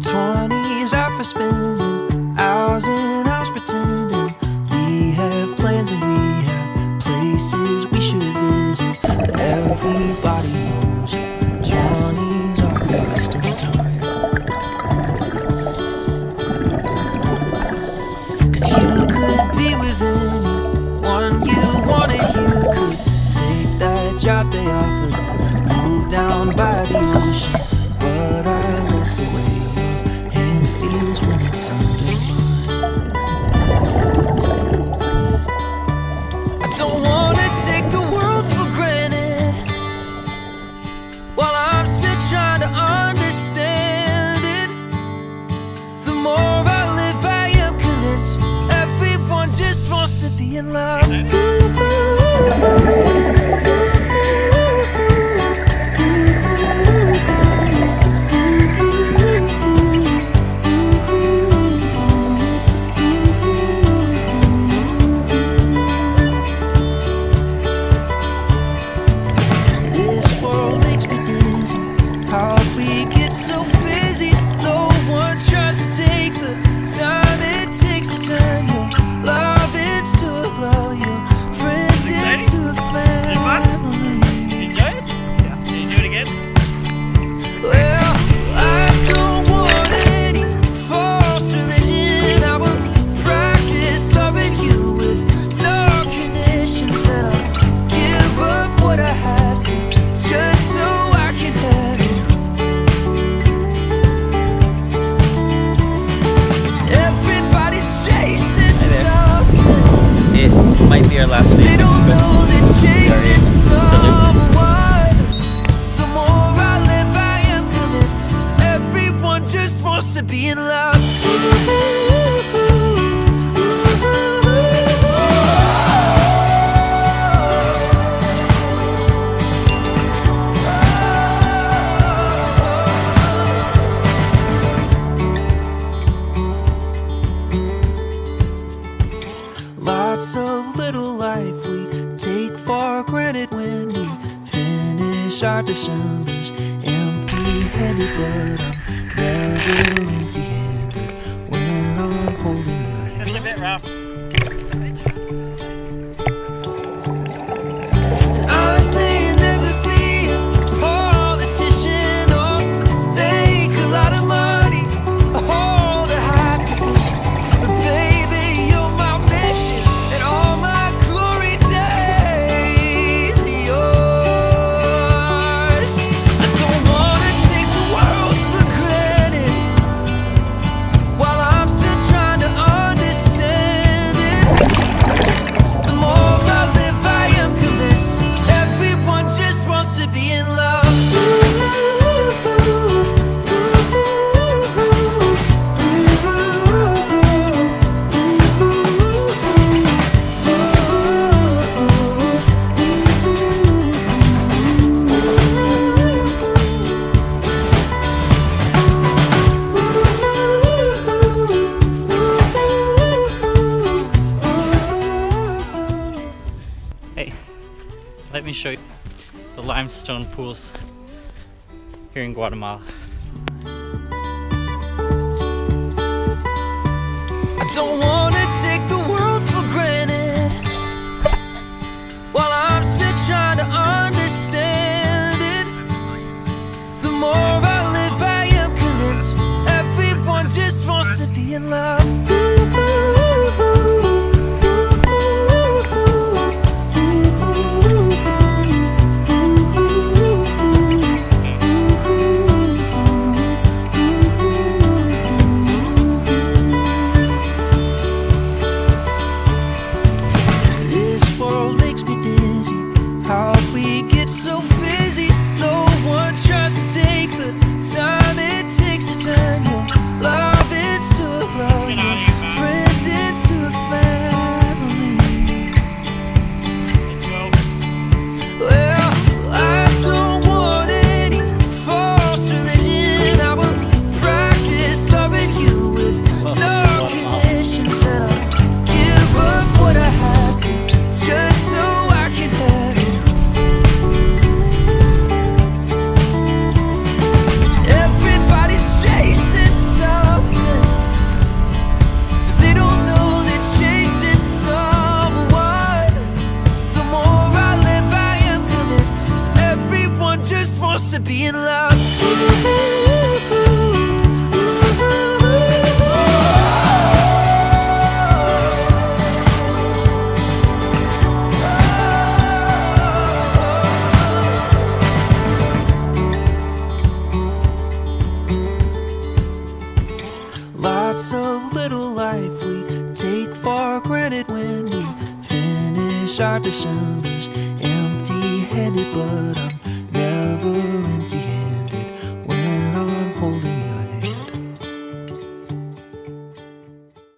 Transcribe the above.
20s are for spending hours and hours pretending we have plans and we have places we should visit. But everybody knows your 20s are for wasting time. 'Cause you could be with anyone you wanted. You could take that job they offered and move down by the ocean. But I love the way your hand feels when it's under mine. I don't wanna take the world for granted while I'm still trying to understand it. The more I live, I am convinced everyone just wants to be in love. Might be our last day. They don't know they're chasing someone. The more I live, I am convinced everyone just wants to be in love. Lots of little life we take for granted when we finish our Decembers empty-handed. But I'm never empty-handed when I'm holding your hand. Just a bit rough. I may never be a politician or make a lot of money or hold a high position, but baby, you're my mission and all my glory days are yours. I don't wanna take the world for granted while I'm still trying to understand it. The more I live, I am convinced everyone just wants to be in love. Hey, let me show you the limestone pools here in Guatemala. I don't wanna take the world for granted while I'm still trying to understand it. The more I live, I am convinced everyone just wants to be in love. cost of being loved. Lots of little life we take for granted when we finish our discernment.